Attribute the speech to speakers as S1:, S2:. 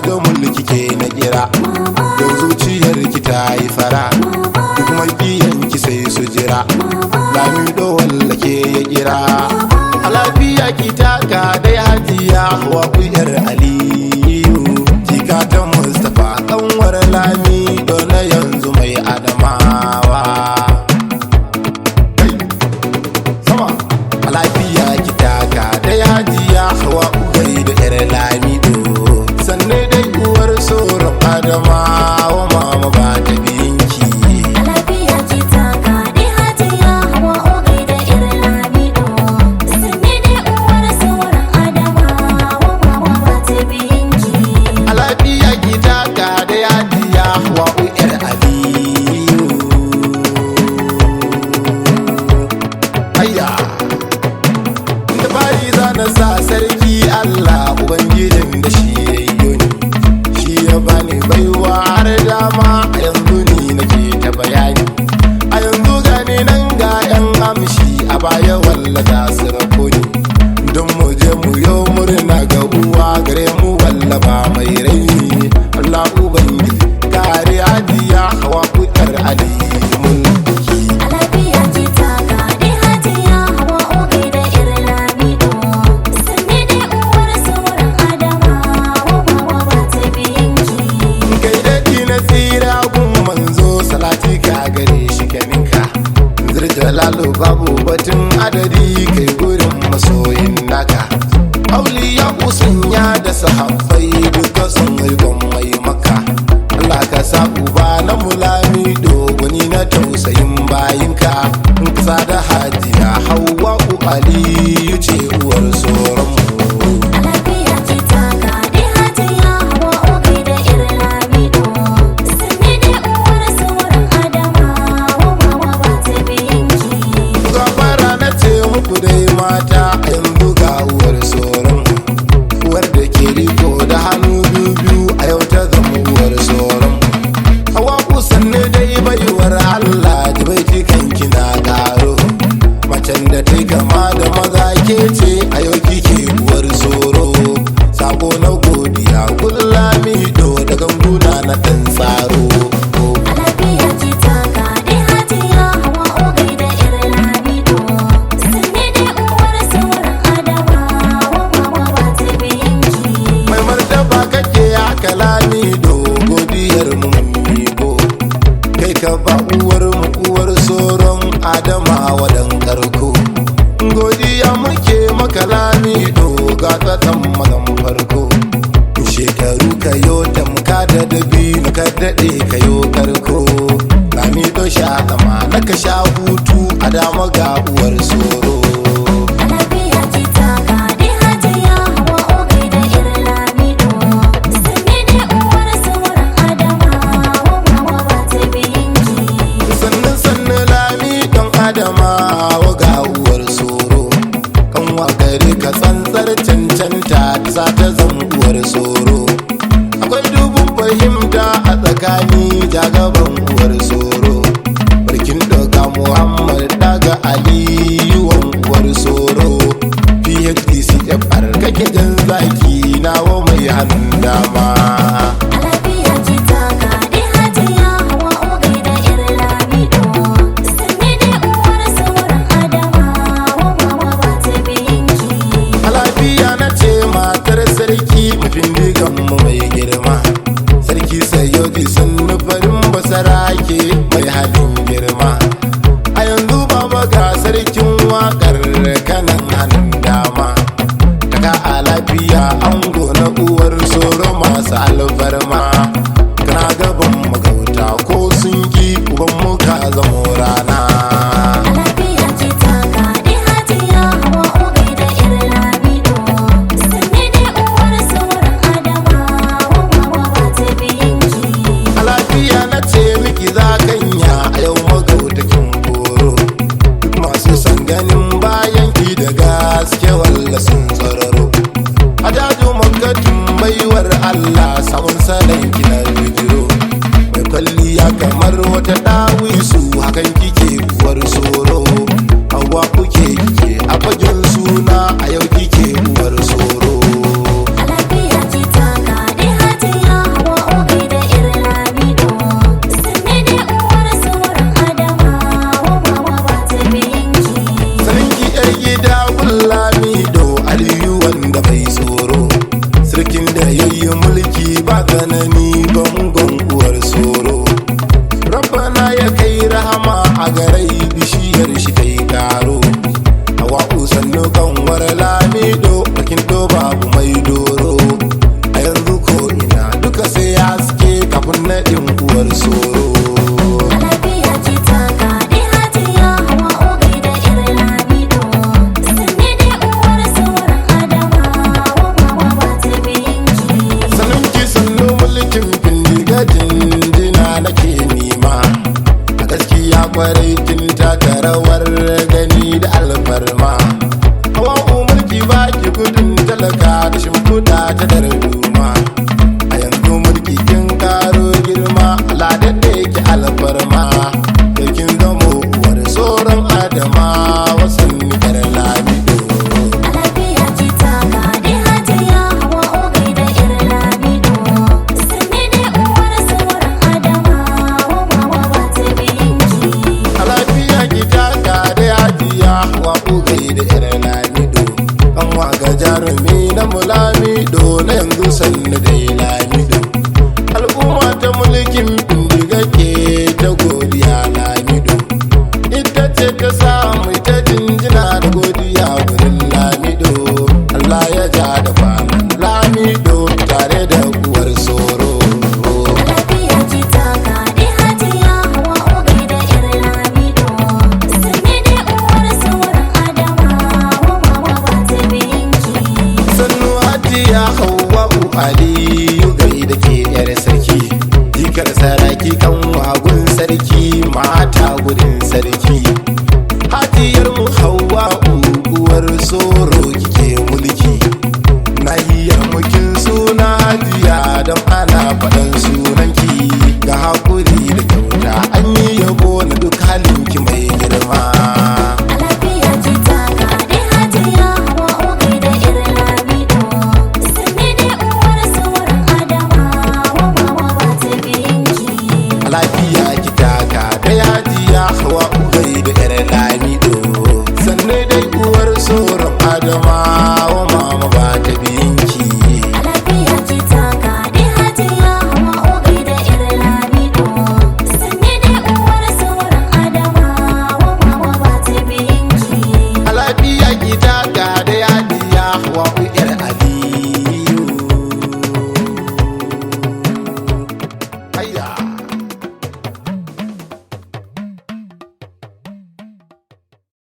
S1: ga mulki ke na kira yau zuciyar ki ta yi fara duk mai biyan ki sai su jira lamido wallake ya kira a lafiya ki taka dai hajiya wa kuyar aliyu jika ta mustapha kanwar lamido na yanzu mai adamawa a lafiya ki taka dai hajiya wa ugai da yar lamido sanne dai uwar soron adamawa mama ba ta binki sarki Allah ubangijin da shi yayyo ni shi ya bani baiwa har dama a yanzu ni nake ta bayani a yanzu gane nan ga yan amshi a baya wallata su rako ni don mu je mu yo murna ga uwa gare mu wallaba mai raini Allah ubangiji kare hadiya hawa kudar alimun jalalu babu batun adadi kai gurin masoyin naka auliya usanya da sahabbai duka sun rigon mai maka Allah ka sa uba na mulami dogoni na tausayin bayinka in kasa da hajiya hawa aliyu ce uwar soron mata yanzu ga uwar soron uwar da ke riko da hannu biyu a yau ta zama uwar soron hawa kusan ne dai baiwar Allah da bai cikin kina karo macen da ta kama da maza ke ce a yau kike uwar soro sako na godiya kullami do da ganguna na dan tsaro kalami do godiyar mu migo kai ka ba uwar mu uwar soron adamawa dan karko godiya muke makalami do ga tsatsan magan farko shekaru kayo tamka da dabi ka dade kayo karko lami do sha zama na ka sha hutu adama ga uwar soro Adamawa ga uwar soro kan wakari ka tsantsar cancanta za ta zama uwar soro akwai dubun fahimta a tsakani jagaban uwar soro barkin daga Muhammad daga Aliyuwan uwar soro PhD CFR kake jan zaki nawa mai hannun dama bindigan mu mai girma sarki sayyodi sun nufarin basarake mai halin girma a yanzu baba ga sarkin wakar kanan hannun dama daga a lafiya ango na uwar soro masu alfarma kana gaban magauta ko sun ki uban muka zamo rana gaske walla sun tsararo adaju makatun baiwar Allah samun salon kina bijiro mai kwalliya kamar wata dawisu hakan kike uwar soro hawa kuke kike a fagen suna a yau kike uwar soro
S2: a lafiya ki taka dai
S1: garai bishiyar shi kai karo. Hawa'u sannu kan war lamido, bakin to babu mai doro. A yanzu ko ina duka sai ya suke kafin naɗin uwar soro. Jinjina nake nema a gaskiya kwarai kin taka rawar gani da alfarma. Hawa mulki baki gudun talaka da shimfiɗa ta darduma. A yanzu mulki kin karo girma ladar da yake alfarma. Da kin zamo uwar soron Adamawa sanni kar lamido. Waƙo gai da irin lamido, kan waga jarumi na mulamido na yanzu sannu dai lamido. Al'umma ta mulkin Pindiga ke ta godiya lamido, ita ce ta samu ta jinjina da godiya wurin lamido. Allah ya ja da kwanan lamido tare da uwar soro. Ya Hawwa'u Aliyu gai da ke yar sarki, jikar saraki kan wagun sarki, mata gudun sarki. Hatiyar mu Hawwa'u uwar soro kike mulki, nahiyar mukin suna hajiya don ana faɗan sunanki. Ga hakuri da kyauta an yi yabo na duk halinki mai girma. Lafiya ki taka da yaji ya hawa